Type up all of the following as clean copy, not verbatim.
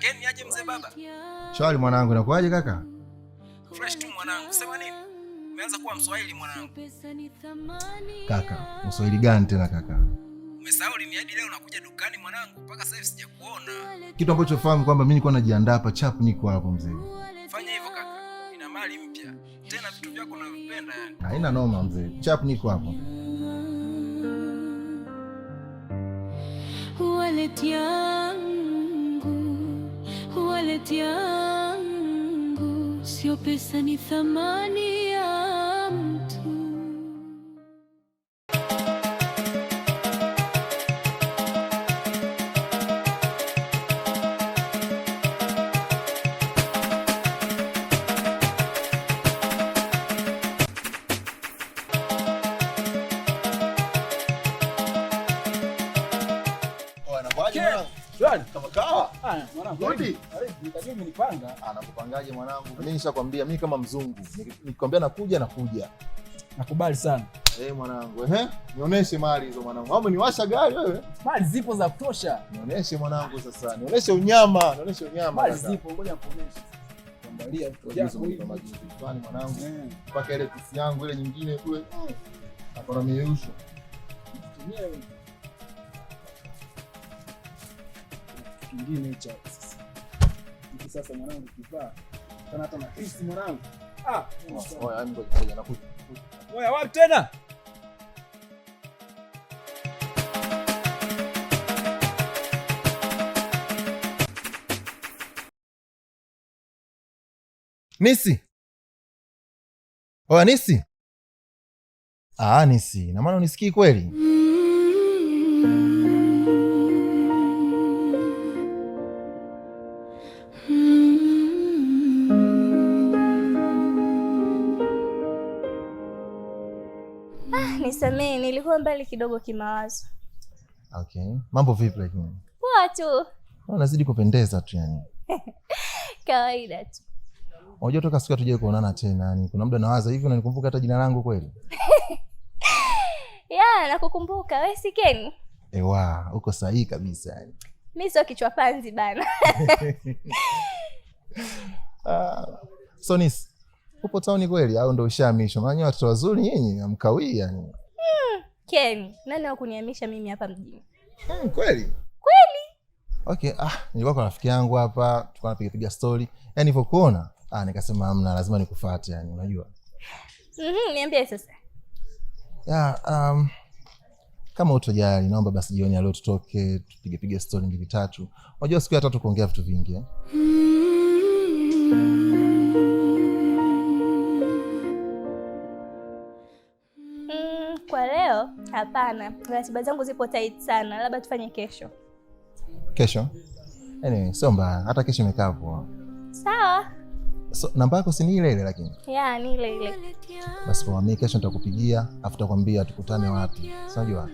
Ken aje mzee baba? Shwari mwanangu, inakuaje kaka? Fresh tu mwanangu. Sema nini? Umeanza kuwa Mswahili mwanangu. Kaka, Mswahili gani tena kaka? Umesahau lini hadi leo unakuja dukani mwanangu? Mpaka sasa hivi sijakuona. Kitu ambacho fahamu kwamba mimi nilikuwa najiandaa hapa chap niko hapo mzee. Fanya hivyo kaka. Ina mali mpya. Tena vitu vyako unavipenda yani. Haina noma mzee. Chap niko hapo. Wallet yangu, sio pesa ni thamani ya mtu. Anakupangaje mwanangu? Mimi nishakwambia mimi kama mzungu. Nikikwambia nakuja. Nakubali sana. Mwanangu, nionyeshe mali hizo mwanangu. Au niwasha gari wewe? Mali zipo za kutosha. Nionyeshe mwanangu sasa. Nionyeshe unyama. Mali zipo, ngoja nikuonyeshe. Angalia hizo majibu fulani mwanangu. Mpaka ile pisi yangu ile nyingine kule. Akona miusho. Tumie kingine cha sasa. Sasa mwanangu kivaa. Kana hata na pisi mwanangu. Oya, ngoja nakuja. Oya, wapi tena? Nisi. Oya Nisi. Nisi, na maana unisikii kweli? Nisamehe, nilikuwa mbali kidogo kimawazo. Okay. Mambo vipi lakini? Poa tu. Unazidi kupendeza tu yani. Kawaida tu. Unajua toka siku tuje kuonana tena yani. Kuna muda nawaza hivi unanikumbuka hata jina langu kweli? Nakukumbuka. Wewe si Ken? Uko sahihi kabisa yani. Mimi sio kichwa panzi bana. So Nisi, upo town kweli au ndo ushamishwa? Maana watoto wazuri nyinyi amkawii yani. Ken, nani wa kuniamisha mimi hapa mjini? Kweli? Okay, nilikuwa kwa rafiki yangu hapa, tulikuwa tunapiga story. Yaani nilipokuona, nikasema hamna, lazima nikufuate yani, unajua. Niambie sasa. Kama utojali, naomba basi jioni leo tutoke, tupige story mbili tatu. Unajua siku ya tatu kuongea vitu vingi Kwa leo hapana, ratiba zangu zipo tight sana, labda tufanye kesho. Kesho? Anyway, sio mbaya, hata kesho imekaa poa. Sawa. So, namba yako si ni ile ile lakini? Ni ile ile. Basi poa, mimi kesho nitakupigia, afu nitakwambia tukutane wapi. Unajua?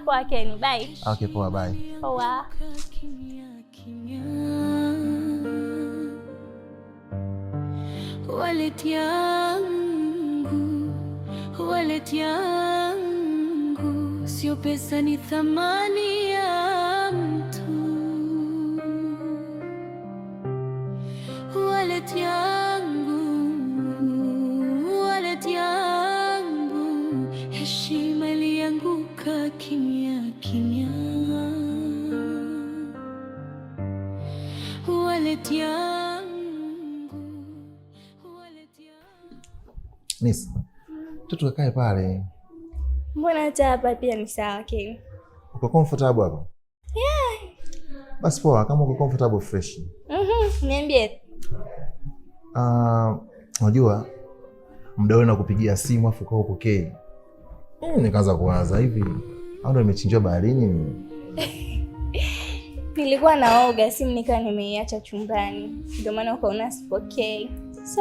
Poa Ken, bye. Okay, poa, bye. Poa. Wallet yangu, sio pesa ni thamani ya mtu. Wallet yangu, heshima ilianguka kimya kimya. Wallet yangu. Nisi, tukae pale. Mbona hata hapa pia ni sawa Ken? Uko comfortable hapa? Basi poa, kama uko comfortable fresh. Niambie. Unajua muda ule nakupigia simu afu kwa upokee. Nikaanza kuwaza hivi, au ndo nimechinjwa baharini? Nilikuwa naoga, simu nikawa nimeiacha chumbani. Ndio maana ukaona sipokei. So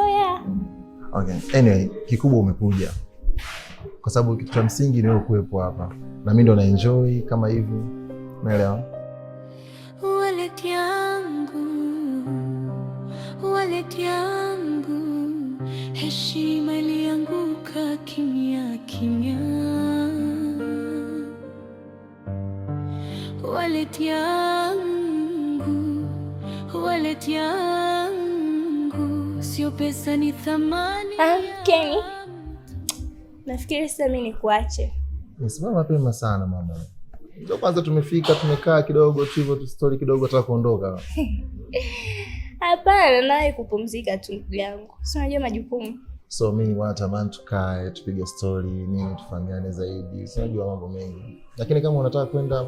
Okay. Anyway, kikubwa umekuja. Kwa sababu kitu cha msingi ni wewe kuwepo hapa. Na mimi ndo na enjoy kama hivi. Umeelewa? Wallet yangu, heshima ilianguka kimya kimya. Wallet yangu, wallet yangu sio pesa, ni thamani. Kenny, nafikiri sasa mimi nikuache. Nisimama mapema sana mama. Ndio kwanza tumefika, tumekaa kidogo tu hivyo, tu story kidogo, nataka kuondoka. Hapana, nawe kupumzika tu ndugu yangu. Si unajua majukumu. So mimi natamani tukae, tupige story, nini tufahamiane zaidi. Si unajua mambo mengi. Lakini kama unataka kwenda,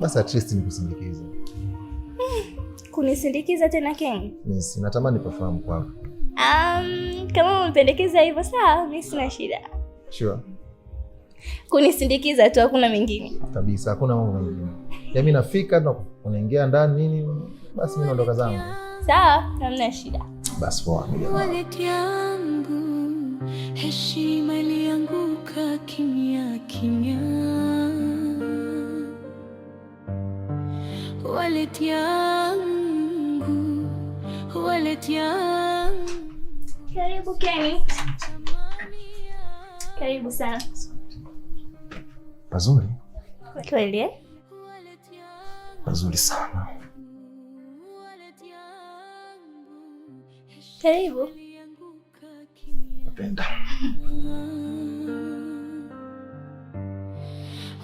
basi at least nikusindikize. Kunisindikiza tena Kenny? Yes, natamani perform kwako. Kama umpendekeza hivyo sawa, mimi sina shida. Sure. Kunisindikiza tu, hakuna mengine. Kabisa, hakuna mambo mengine. Ya mimi nafika na unaingia ndani nini, basi mimi naondoka zangu. Sawa, hamna shida. Basi poa. Wallet yangu, heshima ilianguka kimya kimya. Wallet yangu, wallet yangu. Karibu Kenny. Karibu sana. Pazuri. Kweli eh? Pazuri sana. Karibu. Napenda.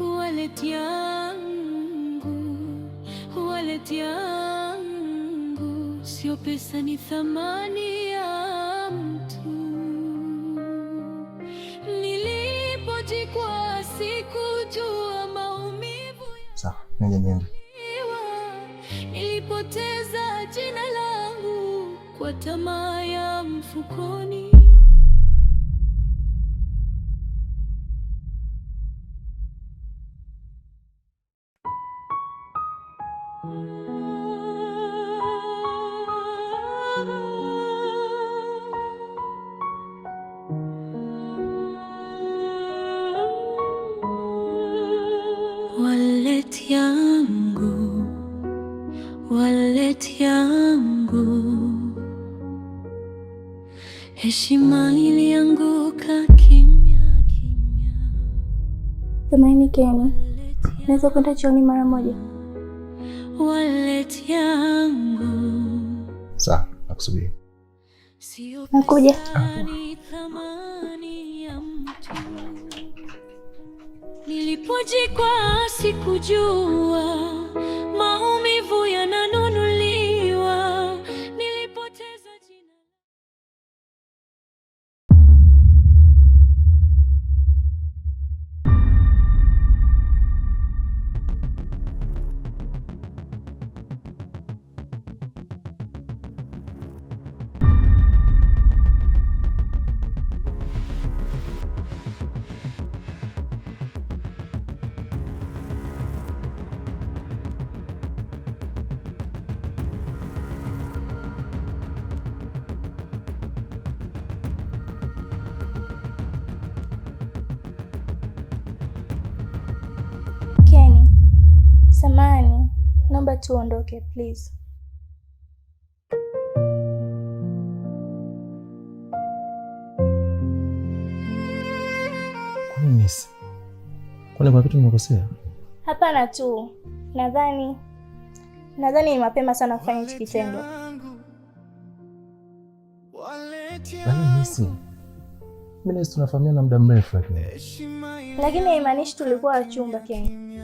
Wallet yangu, wallet yangu sio pesa, ni thamani ya mtu. Nilipojikwa sikujua maumivu. Sawa, niende. Nilipoteza jina langu kwa tamaa ya mfukoni. Wallet yangu, wallet yangu, heshima ilianguka kimya kimya. Tumaini Kenny, naweza kwenda chooni mara moja? Wallet yangu. Sawa, nakusubiri. Nakuja. Ni thamani ya mtu. Nilipojikwa sikujua maumivu yananunuliwa. Nilipoteza jina. Kenny, samahani, naomba tuondoke please. Miss. Kwani kuna kitu nimekosea? Hapana tu. Nadhani ni mapema sana kufanya hiki kitendo. Lakini Miss, mimi tunafahamiana muda mrefu Lakini haimaanishi tulikuwa wachumba Kenny.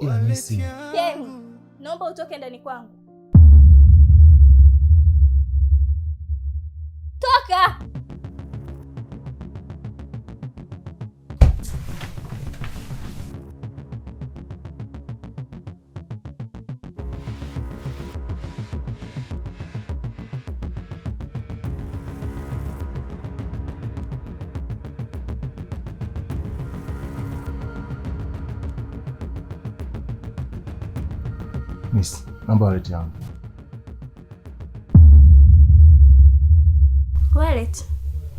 Ila Miss, Kenny, naomba utoke ndani kwangu. Toka! Miss, naomba wallet yangu. Wallet?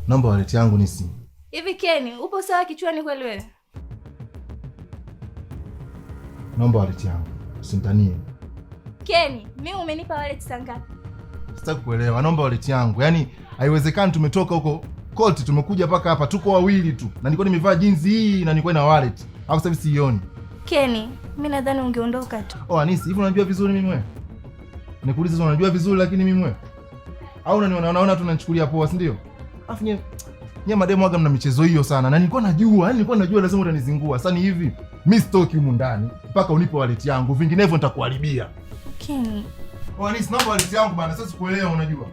Naomba wallet yangu Nisi. Hivi Kenny, upo sawa kichwani kweli wewe? Naomba wallet yangu. Usinitanie. Kenny, mimi umenipa wallet saa ngapi? Sitaki kuelewa. Naomba wallet yangu. Yaani haiwezekani tumetoka huko Colt tumekuja paka hapa tuko wawili tu. Na nilikuwa nimevaa jeans hii na nilikuwa na wallet. Au sasa hivi sioni. Kenny, Mimi nadhani ungeondoka tu. Oh, Anisi, hivi unajua vizuri mimi wewe? Nikuuliza sasa, unajua vizuri lakini mimi wewe? Au unaona tu unanichukulia poa, si ndio? Alafu nye mademo waga mna michezo hiyo sana. Na nilikuwa najua lazima utanizingua. Sasa ni hivi, mimi sitoki humu ndani mpaka unipe wallet yangu, vinginevyo nitakuharibia. Ken. Oh, Anisi, naomba wallet yangu bana, sasa sikuelewa unajua.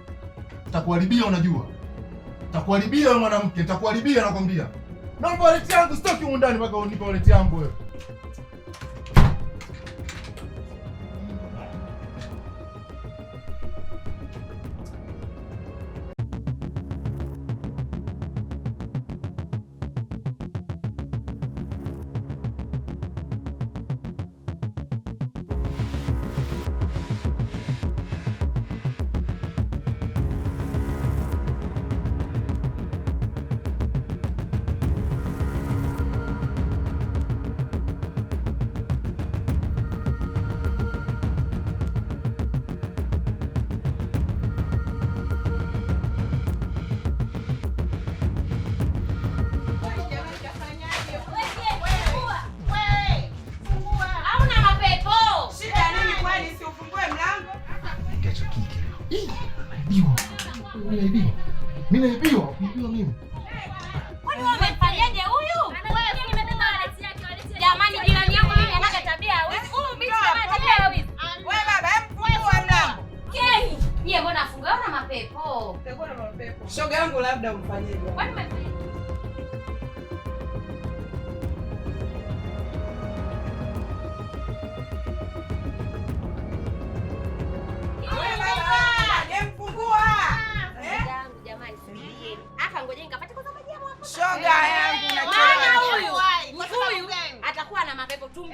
Nitakuharibia unajua. Nitakuharibia wewe mwanamke, nitakuharibia nakwambia. Naomba wallet yangu, sitoki humu ndani mpaka unipe wallet yangu wewe. Naibiwa mimi. Kwani wewe umefanyaje huyu? Jamani, jirani yangu mimi anaga tabia hivi. Huyu binti ana tabia hivi. Wewe baba, hebu fungua mlango. Keni, yeye mbona afunga na mapepo? Utakuwa na mapepo. Shoga yangu labda umfanyeje? Kwani umefanyaje? Shoga yangu na huyu atakuwa na mapepo tu.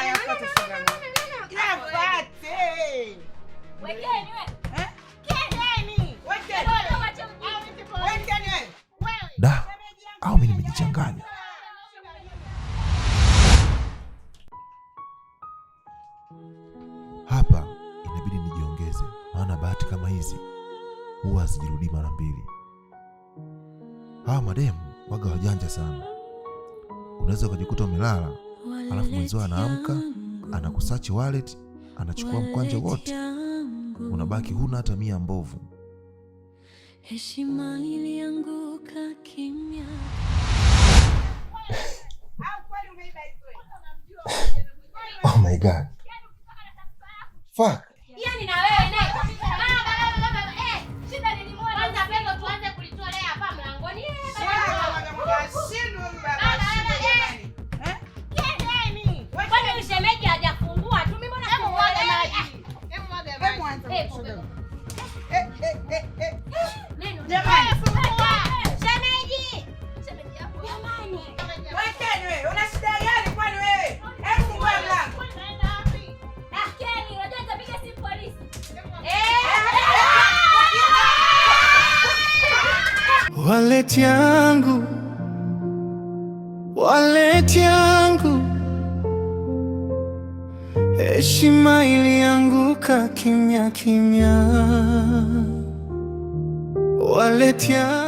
Yapate shoga yangu. Yapate. Wekeni wewe. Keni. Wekeni. Wekeni wewe. Da. Au mimi nimejichanganya. Hapa inabidi nijiongeze, maana bahati kama hizi huwa hazijirudi mara mbili. Hawa mademu waga wajanja sana. Unaweza ukajikuta umelala, alafu mwenzio anaamka, anakusachi wallet, anachukua mkwanja wote. Unabaki huna hata 100 mbovu. Heshima ilianguka kimya. Oh my God. Fuck. Yaani na wewe naye. Baba, shida nilimwona. Kwanza pepo tuanze kulitolea hapa mlangoni. Kwani ushemeji hajafungua tu, mimi mbona kumwaga maji? Hebu mwaga maji. Jamani, fungua. Shemeji. Shemeji hapo. Jamani. Wekeni wewe, una shida gani kwani wewe? Hebu fungua mlango. Keni, unajua nitapiga simu polisi. Wallet yangu, heshima ilianguka kimya kimya. Wallet yangu